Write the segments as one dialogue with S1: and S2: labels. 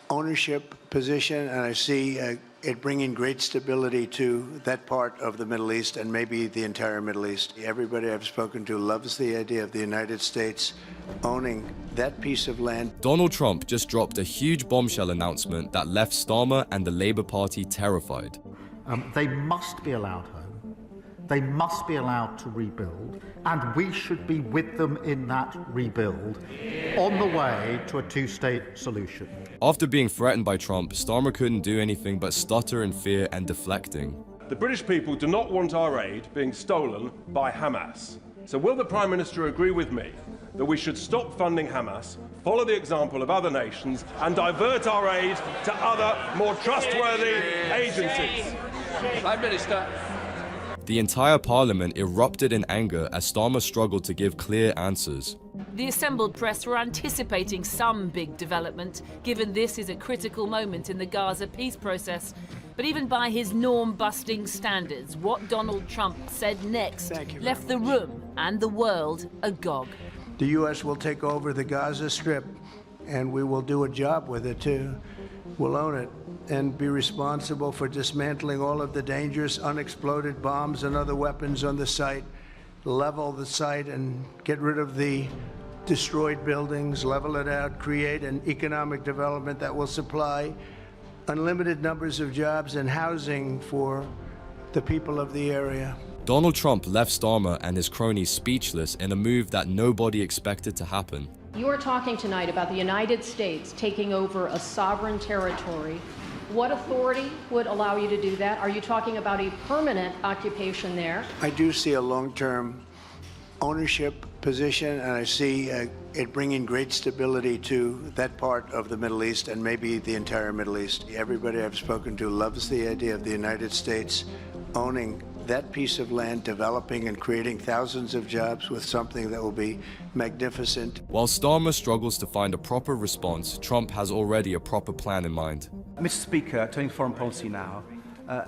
S1: ownership position, and I see it bringing great stability to that part of the Middle East and maybe the entire Middle East. Everybody I've spoken to loves the idea of the United States owning that piece of land.
S2: Donald Trump just dropped a huge bombshell announcement that left Starmer and the Labour Party terrified.
S3: They must be allowed home. They must be allowed to rebuild, and we should be with them in that rebuild on the way to a two-state solution.
S2: After being threatened by Trump, Starmer couldn't do anything but stutter in fear and deflecting.
S4: The British people do not want our aid being stolen by Hamas. So will the Prime Minister agree with me that we should stop funding Hamas, follow the example of other nations, and divert our aid to other, more trustworthy agencies?
S5: Prime Minister.
S2: The entire parliament erupted in anger as Starmer struggled to give clear answers.
S6: The assembled press were anticipating some big development, given this is a critical moment in the Gaza peace process. But even by his norm-busting standards, what Donald Trump said next left the room and the world agog.
S1: The U.S. will take over the Gaza Strip, and we will do a job with it, too. We'll own it and be responsible for dismantling all of the dangerous unexploded bombs and other weapons on the site, level the site and get rid of the destroyed buildings, level it out, create an economic development that will supply unlimited numbers of jobs and housing for the people of the area.
S2: Donald Trump left Starmer and his cronies speechless in a move that nobody expected to happen.
S7: You are talking tonight about the United States taking over a sovereign territory. What authority would allow you to do that? Are you talking about a permanent occupation there?
S1: I do see a long-term ownership position, and I see it bringing great stability to that part of the Middle East and maybe the entire Middle East. Everybody I've spoken to loves the idea of the United States owning that piece of land, developing and creating thousands of jobs with something that will be magnificent.
S2: While Starmer struggles to find a proper response, Trump has already a proper plan in mind.
S8: Mr. Speaker, turning to foreign policy now,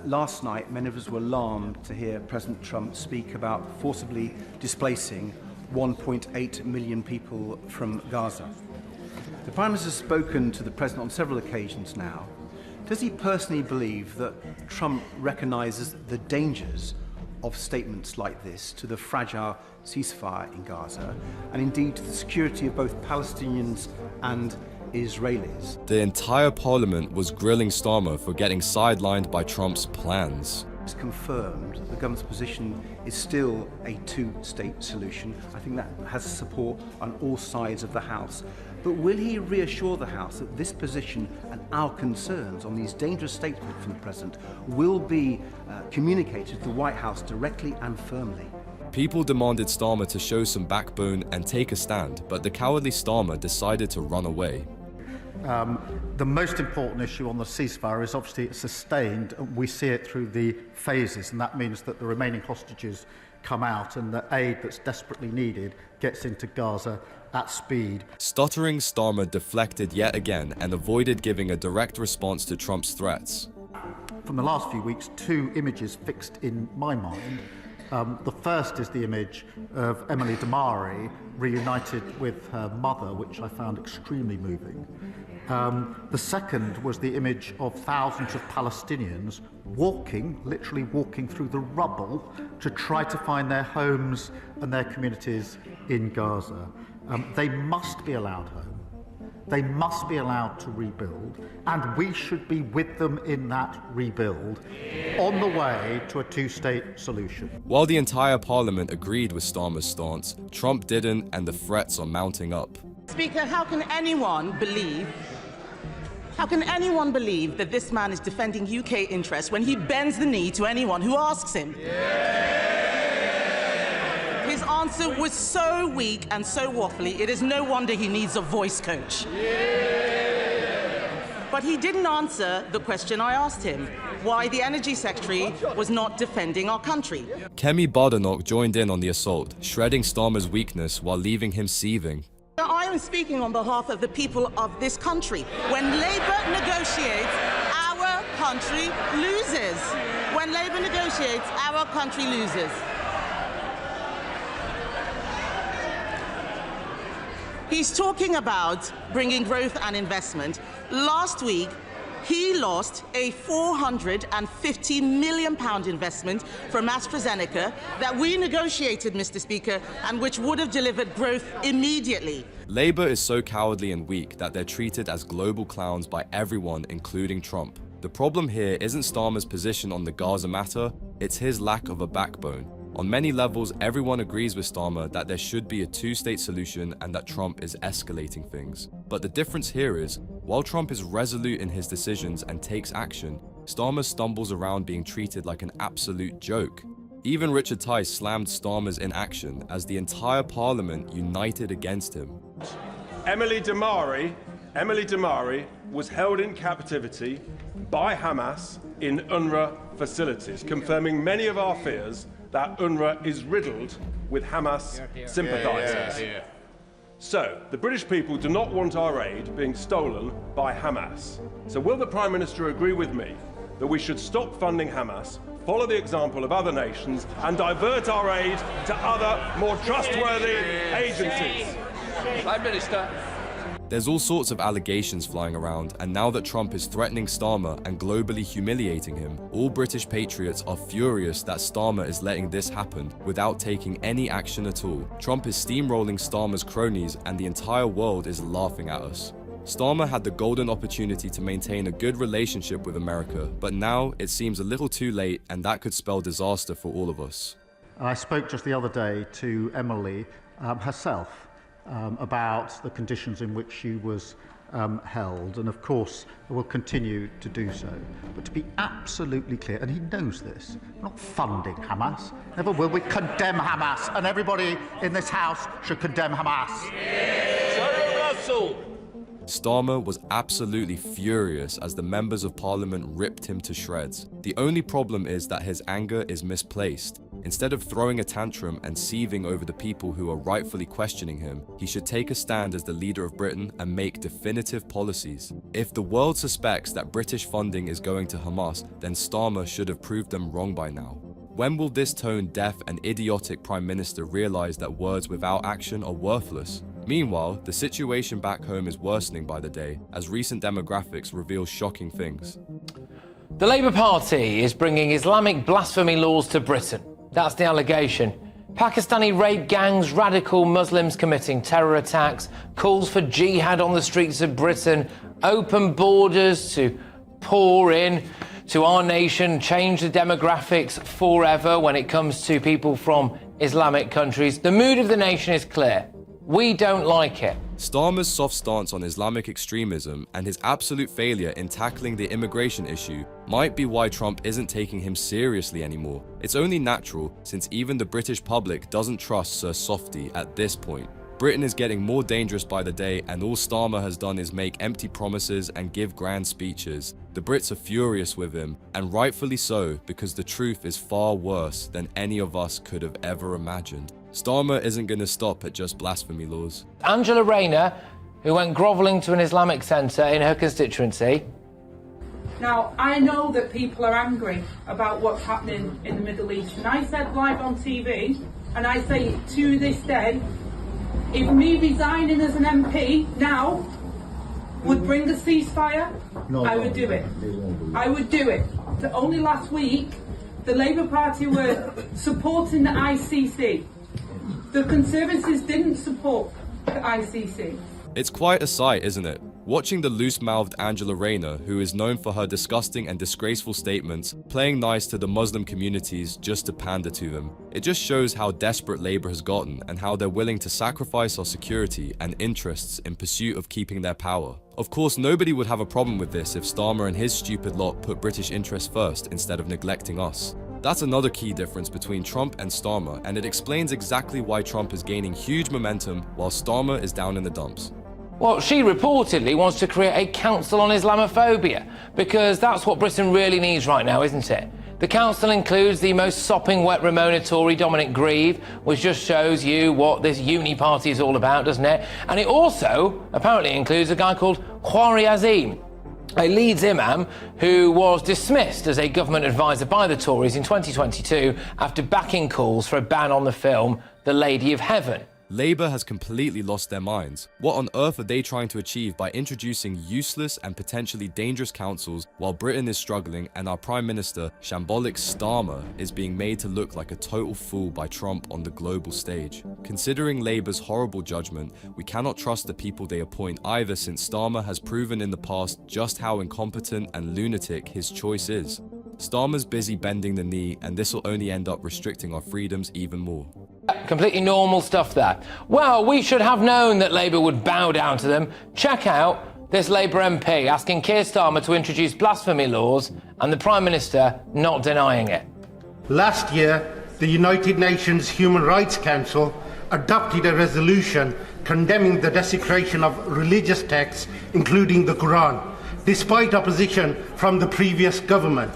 S8: last night many of us were alarmed to hear President Trump speak about forcibly displacing 1.8 million people from Gaza. The Prime Minister has spoken to the President on several occasions now. Does he personally believe that Trump recognises the dangers of statements like this to the fragile ceasefire in Gaza, and indeed to the security of both Palestinians and Israelis?
S2: The entire parliament was grilling Starmer for getting sidelined by Trump's plans.
S8: It's confirmed that the government's position is still a two-state solution. I think that has support on all sides of the House. But will he reassure the House that this position and our concerns on these dangerous statements from the President will be communicated to the White House directly and firmly?
S2: People demanded Starmer to show some backbone and take a stand, but the cowardly Starmer decided to run away.
S3: The most important issue on the ceasefire is obviously it's sustained. We see it through the phases, and that means that the remaining hostages come out and the aid that's desperately needed gets into Gaza at speed.
S2: Stuttering Starmer deflected yet again and avoided giving a direct response to Trump's threats.
S3: From the last few weeks, two images fixed in my mind. The first is the image of Emily Damari reunited with her mother, which I found extremely moving. The second was the image of thousands of Palestinians literally walking through the rubble to try to find their homes and their communities in Gaza. They must be allowed home. They must be allowed to rebuild, and we should be with them in that rebuild on the way to a two-state solution.
S2: While the entire parliament agreed with Starmer's stance, Trump didn't, and the threats are mounting up.
S9: Speaker, how can anyone believe that this man is defending UK interests when he bends the knee to anyone who asks him? His answer was so weak and so waffly, it is no wonder he needs a voice coach. But he didn't answer the question I asked him, why the Energy Secretary was not defending our country.
S2: Kemi Badenoch joined in on the assault, shredding Starmer's weakness while leaving him seething.
S9: I am speaking on behalf of the people of this country. When Labour negotiates, our country loses. When Labour negotiates, our country loses. He's talking about bringing growth and investment. last week, he lost a £450 million investment from AstraZeneca that we negotiated, Mr. Speaker, and which would have delivered growth immediately.
S2: Labour is so cowardly and weak that they're treated as global clowns by everyone, including Trump. The problem here isn't Starmer's position on the Gaza matter, it's his lack of a backbone. On many levels, everyone agrees with Starmer that there should be a two-state solution and that Trump is escalating things. But the difference here is, while Trump is resolute in his decisions and takes action, Starmer stumbles around being treated like an absolute joke. Even Richard Tice slammed Starmer's inaction as the entire parliament united against him.
S4: Emily Damari was held in captivity by Hamas in UNRWA facilities, confirming many of our fears that UNRWA is riddled with Hamas sympathisers. So, the British people do not want our aid being stolen by Hamas. So will the Prime Minister agree with me that we should stop funding Hamas, follow the example of other nations, and divert our aid to other, more trustworthy agencies?
S5: Prime Minister.
S2: There's all sorts of allegations flying around, and now that Trump is threatening Starmer and globally humiliating him, all British patriots are furious that Starmer is letting this happen without taking any action at all. Trump is steamrolling Starmer's cronies, and the entire world is laughing at us. Starmer had the golden opportunity to maintain a good relationship with America, but now it seems a little too late, and that could spell disaster for all of us.
S3: I spoke just the other day to Emily herself about the conditions in which she was held, and of course will continue to do so. But to be absolutely clear, and he knows this, we're not funding Hamas. Never will we condemn Hamas, and everybody in this House should condemn Hamas.
S5: Senator Russell.
S2: Starmer was absolutely furious as the members of parliament ripped him to shreds. The only problem is that his anger is misplaced. Instead of throwing a tantrum and seething over the people who are rightfully questioning him, he should take a stand as the leader of Britain and make definitive policies. If the world suspects that British funding is going to Hamas, then Starmer should have proved them wrong by now. When will this tone-deaf and idiotic Prime Minister realise that words without action are worthless? Meanwhile, the situation back home is worsening by the day, as recent demographics reveal shocking things.
S10: The Labour Party is bringing Islamic blasphemy laws to Britain. That's the allegation. Pakistani rape gangs, radical Muslims committing terror attacks, calls for jihad on the streets of Britain, open borders to pour in to our nation, change the demographics forever when it comes to people from Islamic countries. The mood of the nation is clear. We don't like it.
S2: Starmer's soft stance on Islamic extremism and his absolute failure in tackling the immigration issue might be why Trump isn't taking him seriously anymore. It's only natural, since even the British public doesn't trust Sir Softy at this point. Britain is getting more dangerous by the day, and all Starmer has done is make empty promises and give grand speeches. The Brits are furious with him, and rightfully so, because the truth is far worse than any of us could have ever imagined. Starmer isn't going to stop at just blasphemy laws.
S10: Angela Rayner, who went grovelling to an Islamic centre in her constituency.
S11: Now, I know that people are angry about what's happening in the Middle East, and I said live on TV, and I say to this day, if me resigning as an MP now would bring a ceasefire, I would do it. I would do it. Only last week, the Labour Party were supporting the ICC. The Conservatives didn't support the ICC.
S2: It's quite a sight, isn't it? Watching the loose-mouthed Angela Rayner, who is known for her disgusting and disgraceful statements, playing nice to the Muslim communities just to pander to them. It just shows how desperate Labour has gotten and how they're willing to sacrifice our security and interests in pursuit of keeping their power. Of course, nobody would have a problem with this if Starmer and his stupid lot put British interests first instead of neglecting us. That's another key difference between Trump and Starmer, and it explains exactly why Trump is gaining huge momentum while Starmer is down in the dumps.
S10: Well, she reportedly wants to create a council on Islamophobia, because that's what Britain really needs right now, isn't it? The council includes the most sopping wet Ramona Tory Dominic Grieve, which just shows you what this uni party is all about, doesn't it? And it also apparently includes a guy called Khwari Azim, a Leeds imam who was dismissed as a government advisor by the Tories in 2022 after backing calls for a ban on the film The Lady of Heaven.
S2: Labour has completely lost their minds. What on earth are they trying to achieve by introducing useless and potentially dangerous councils while Britain is struggling and our Prime Minister, shambolic Starmer, is being made to look like a total fool by Trump on the global stage? Considering Labour's horrible judgment, we cannot trust the people they appoint either, since Starmer has proven in the past just how incompetent and lunatic his choice is. Starmer's busy bending the knee, and this will only end up restricting our freedoms even more.
S10: Completely normal stuff there. Well, we should have known that Labour would bow down to them. Check out this Labour MP asking Keir Starmer to introduce blasphemy laws and the Prime Minister not denying it.
S12: Last year, the United Nations Human Rights Council adopted a resolution condemning the desecration of religious texts, including the Quran, despite opposition from the previous government.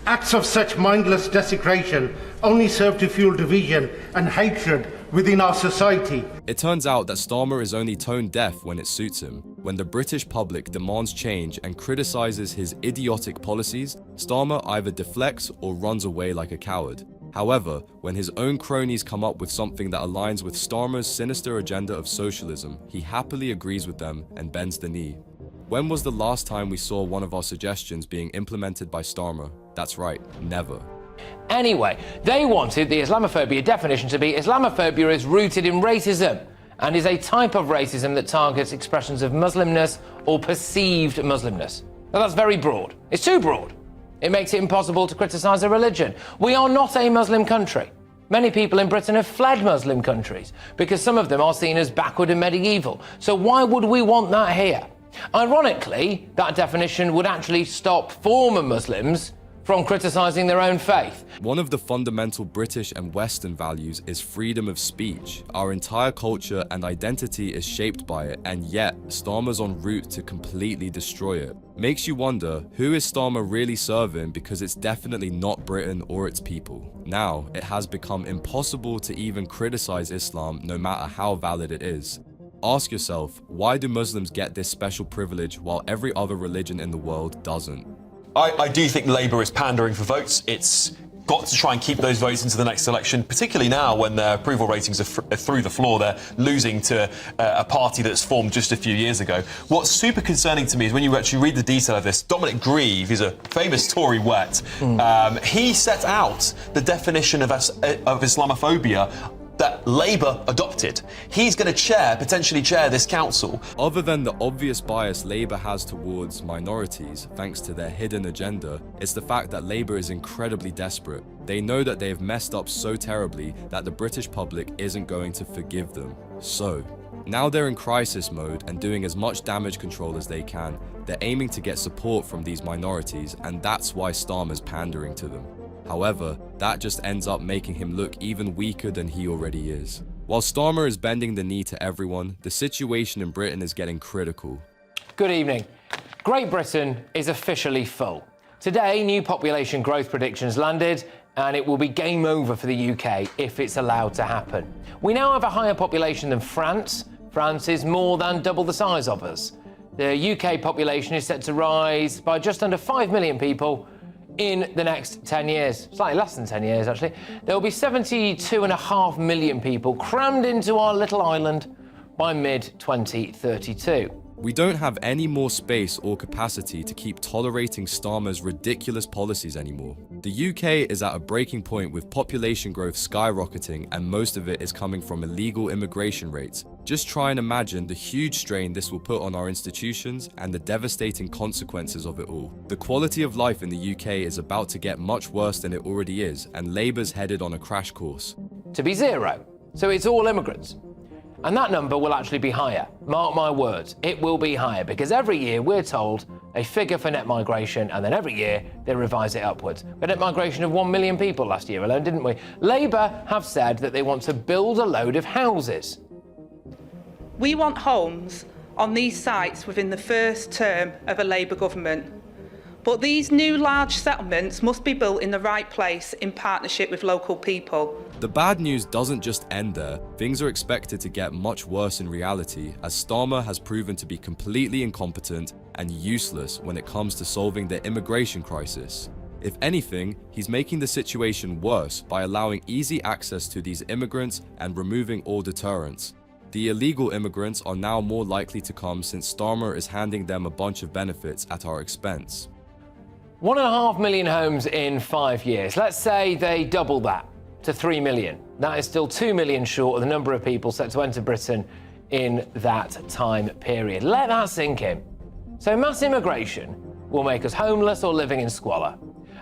S12: Acts of such mindless desecration only serve to fuel division and hatred within our society.
S2: It turns out that Starmer is only tone deaf when it suits him. When the British public demands change and criticises his idiotic policies, Starmer either deflects or runs away like a coward. However, when his own cronies come up with something that aligns with Starmer's sinister agenda of socialism, he happily agrees with them and bends the knee. When was the last time we saw one of our suggestions being implemented by Starmer? That's right, never.
S10: Anyway, they wanted the Islamophobia definition to be Islamophobia is rooted in racism and is a type of racism that targets expressions of Muslimness or perceived Muslimness. Now, that's very broad. It's too broad. It makes it impossible to criticise a religion. We are not a Muslim country. Many people in Britain have fled Muslim countries because some of them are seen as backward and medieval. So why would we want that here? Ironically, that definition would actually stop former Muslims from criticising their own faith.
S2: One of the fundamental British and Western values is freedom of speech. Our entire culture and identity is shaped by it, and yet Starmer's en route to completely destroy it. Makes you wonder, who is Starmer really serving, because it's definitely not Britain or its people. Now, it has become impossible to even criticise Islam, no matter how valid it is. Ask yourself, why do Muslims get this special privilege while every other religion in the world doesn't?
S13: I do think Labour is pandering for votes. It's got to try and keep those votes into the next election, particularly now when their approval ratings are through the floor. They're losing to a party that's formed just a few years ago. What's super concerning to me is when you actually read the detail of this, Dominic Grieve, who's a famous Tory wet, he set out the definition of Islamophobia that Labour adopted. He's going to potentially chair this council.
S2: Other than the obvious bias Labour has towards minorities, thanks to their hidden agenda, it's the fact that Labour is incredibly desperate. They know that they have messed up so terribly that the British public isn't going to forgive them. So, now they're in crisis mode and doing as much damage control as they can. They're aiming to get support from these minorities, and that's why Starmer's pandering to them. However, that just ends up making him look even weaker than he already is. While Starmer is bending the knee to everyone, the situation in Britain is getting critical.
S10: Good evening. Great Britain is officially full. Today, new population growth predictions landed, and it will be game over for the UK if it's allowed to happen. We now have a higher population than France. France is more than double the size of us. The UK population is set to rise by just under 5 million people in the next 10 years, slightly less than 10 years actually. There will be 72.5 million people crammed into our little island by mid-2032.
S2: We don't have any more space or capacity to keep tolerating Starmer's ridiculous policies anymore. The UK is at a breaking point with population growth skyrocketing, and most of it is coming from illegal immigration rates. Just try and imagine the huge strain this will put on our institutions and the devastating consequences of it all. The quality of life in the UK is about to get much worse than it already is, and Labour's headed on a crash course.
S10: To be zero, so it's all immigrants. And that number will actually be higher. Mark my words, it will be higher, because every year we're told a figure for net migration, and then every year they revise it upwards. We had net migration of 1 million people last year alone, didn't we? Labour have said that they want to build a load of houses.
S11: We want homes on these sites within the first term of a Labour government. But these new large settlements must be built in the right place in partnership with local people.
S2: The bad news doesn't just end there. Things are expected to get much worse in reality, as Starmer has proven to be completely incompetent and useless when it comes to solving the immigration crisis. If anything, he's making the situation worse by allowing easy access to these immigrants and removing all deterrents. The illegal immigrants are now more likely to come since Starmer is handing them a bunch of benefits at our expense.
S10: 1.5 million homes in 5 years. Let's say they double that to 3 million. That is still 2 million short of the number of people set to enter Britain in that time period. Let that sink in. So mass immigration will make us homeless or living in squalor.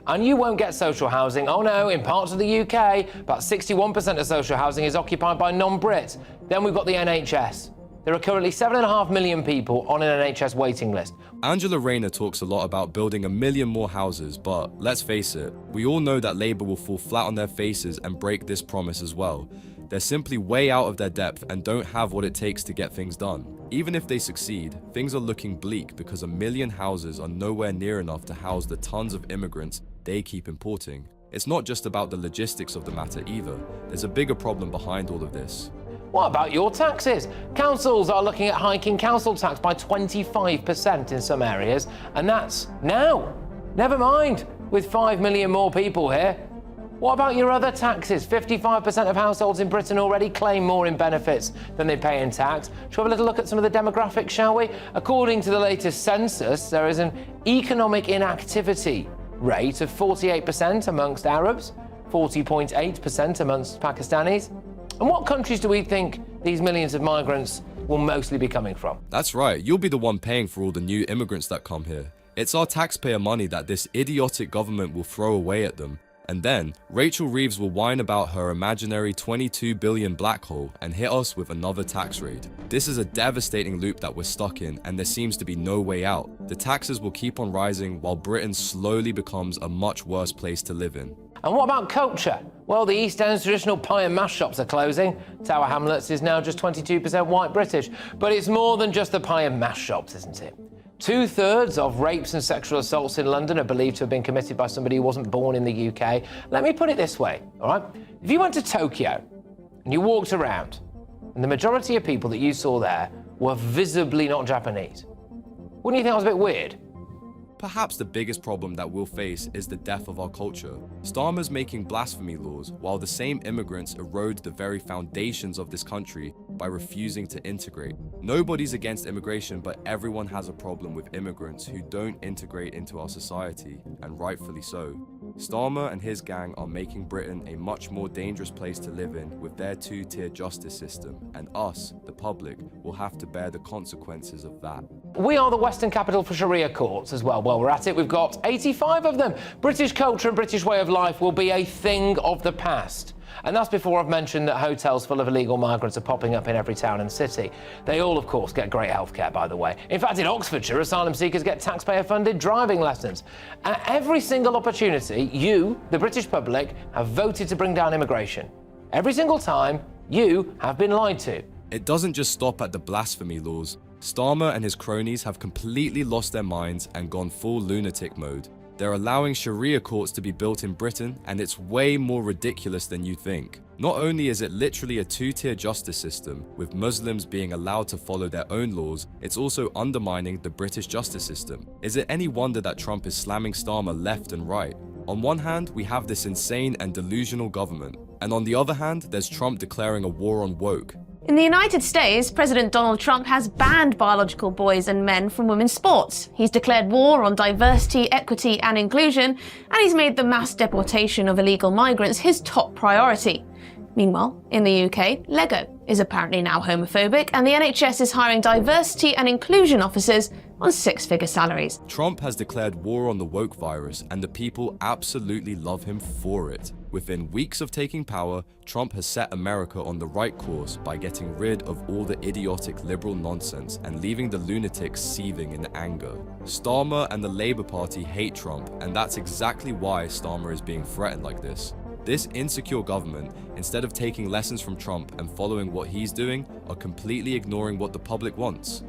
S10: And you won't get social housing. Oh no, in parts of the UK, about 61% of social housing is occupied by non-Brits. Then we've got the NHS. There are currently 7.5 million people on an NHS waiting list.
S2: Angela Rayner talks a lot about building 1 million more houses, but let's face it, we all know that Labour will fall flat on their faces and break this promise as well. They're simply way out of their depth and don't have what it takes to get things done. Even if they succeed, things are looking bleak because 1 million houses are nowhere near enough to house the tons of immigrants they keep importing. It's not just about the logistics of the matter either. There's a bigger problem behind all of this.
S10: What about your taxes? Councils are looking at hiking council tax by 25% in some areas, and that's now. Never mind, with 5 million more people here. What about your other taxes? 55% of households in Britain already claim more in benefits than they pay in tax. Shall we have a little look at some of the demographics, shall we? According to the latest census, there is an economic inactivity rate of 48% amongst Arabs, 40.8% amongst Pakistanis. And what countries do we think these millions of migrants will mostly be coming from?
S2: That's right, you'll be the one paying for all the new immigrants that come here. It's our taxpayer money that this idiotic government will throw away at them. And then, Rachel Reeves will whine about her imaginary 22 billion black hole and hit us with another tax raid. This is a devastating loop that we're stuck in, and there seems to be no way out. The taxes will keep on rising while Britain slowly becomes a much worse place to live in.
S10: And what about culture? Well, the East End's traditional pie and mash shops are closing. Tower Hamlets is now just 22% white British. But it's more than just the pie and mash shops, isn't it? 2/3 of rapes and sexual assaults in London are believed to have been committed by somebody who wasn't born in the UK. Let me put it this way, all right? If you went to Tokyo and you walked around and the majority of people that you saw there were visibly not Japanese, wouldn't you think that was a bit weird?
S2: Perhaps the biggest problem that we'll face is the death of our culture. Starmer's making blasphemy laws while the same immigrants erode the very foundations of this country by refusing to integrate. Nobody's against immigration, but everyone has a problem with immigrants who don't integrate into our society, and rightfully so. Starmer and his gang are making Britain a much more dangerous place to live in with their two-tier justice system, and us, the public, will have to bear the consequences of that.
S10: We are the Western capital for Sharia courts as well. While we're at it, we've got 85 of them. British culture and British way of life will be a thing of the past. And that's before I've mentioned that hotels full of illegal migrants are popping up in every town and city. They all, of course, get great healthcare, by the way. In fact, in Oxfordshire, asylum seekers get taxpayer-funded driving lessons. At every single opportunity, you, the British public, have voted to bring down immigration. Every single time, you have been lied to.
S2: It doesn't just stop at the blasphemy laws. Starmer and his cronies have completely lost their minds and gone full lunatic mode. They're allowing Sharia courts to be built in Britain, and it's way more ridiculous than you think. Not only is it literally a two-tier justice system, with Muslims being allowed to follow their own laws, it's also undermining the British justice system. Is it any wonder that Trump is slamming Starmer left and right? On one hand, we have this insane and delusional government, and on the other hand, there's Trump declaring a war on woke.
S14: In the United States, President Donald Trump has banned biological boys and men from women's sports. He's declared war on diversity, equity and inclusion, and he's made the mass deportation of illegal migrants his top priority. Meanwhile, in the UK, Lego is apparently now homophobic, and the NHS is hiring diversity and inclusion officers on six-figure salaries.
S2: Trump has declared war on the woke virus, and the people absolutely love him for it. Within weeks of taking power, Trump has set America on the right course by getting rid of all the idiotic liberal nonsense and leaving the lunatics seething in anger. Starmer and the Labour Party hate Trump, and that's exactly why Starmer is being threatened like this. This insecure government, instead of taking lessons from Trump and following what he's doing, are completely ignoring what the public wants.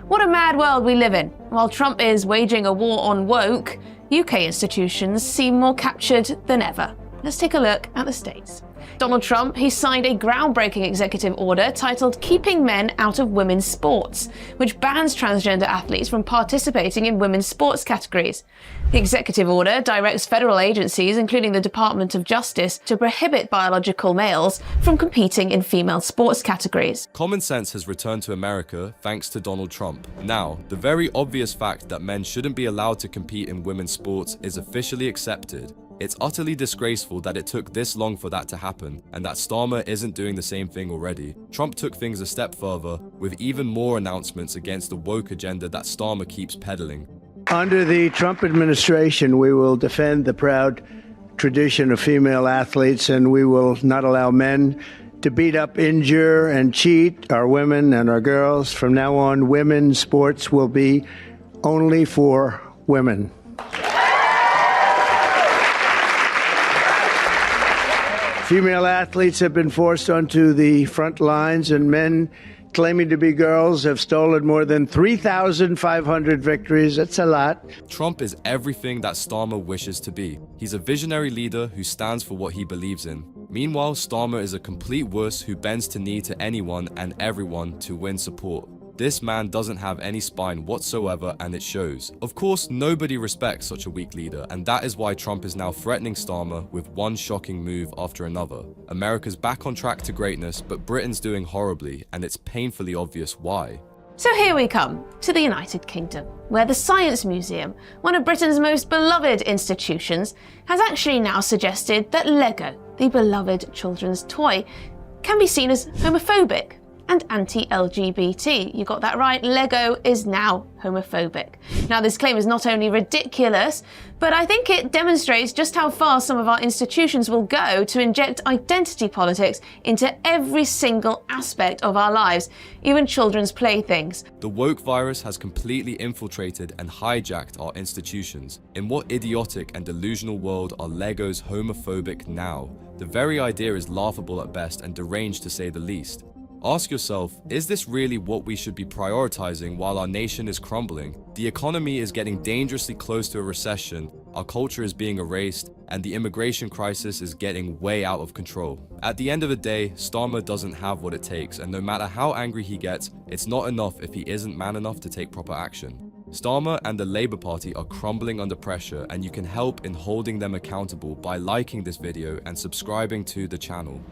S14: What a mad world we live in. While Trump is waging a war on woke, UK institutions seem more captured than ever. Let's take a look at the States. Donald Trump, he signed a groundbreaking executive order titled Keeping Men Out of Women's Sports, which bans transgender athletes from participating in women's sports categories. The executive order directs federal agencies, including the Department of Justice, to prohibit biological males from competing in female sports categories.
S2: Common sense has returned to America thanks to Donald Trump. Now, the very obvious fact that men shouldn't be allowed to compete in women's sports is officially accepted. It's utterly disgraceful that it took this long for that to happen, and that Starmer isn't doing the same thing already. Trump took things a step further, with even more announcements against the woke agenda that Starmer keeps peddling.
S1: Under the Trump administration, we will defend the proud tradition of female athletes, and we will not allow men to beat up, injure, and cheat our women and our girls. From now on, women's sports will be only for women. Female athletes have been forced onto the front lines, and men claiming to be girls have stolen more than 3,500 victories. That's a lot.
S2: Trump is everything that Starmer wishes to be. He's a visionary leader who stands for what he believes in. Meanwhile, Starmer is a complete wuss who bends to knee to anyone and everyone to win support. This man doesn't have any spine whatsoever, and it shows. Of course, nobody respects such a weak leader, and that is why Trump is now threatening Starmer with one shocking move after another. America's back on track to greatness, but Britain's doing horribly, and it's painfully obvious why.
S14: So here we come to the United Kingdom, where the Science Museum, one of Britain's most beloved institutions, has actually now suggested that Lego, the beloved children's toy, can be seen as homophobic and anti-LGBT. You got that right, Lego is now homophobic. Now, this claim is not only ridiculous, but I think it demonstrates just how far some of our institutions will go to inject identity politics into every single aspect of our lives, even children's playthings.
S2: The woke virus has completely infiltrated and hijacked our institutions. In what idiotic and delusional world are Legos homophobic now? The very idea is laughable at best and deranged to say the least. Ask yourself, is this really what we should be prioritizing while our nation is crumbling? The economy is getting dangerously close to a recession, our culture is being erased, and the immigration crisis is getting way out of control. At the end of the day, Starmer doesn't have what it takes, and no matter how angry he gets, it's not enough if he isn't man enough to take proper action. Starmer and the Labour Party are crumbling under pressure, and you can help in holding them accountable by liking this video and subscribing to the channel.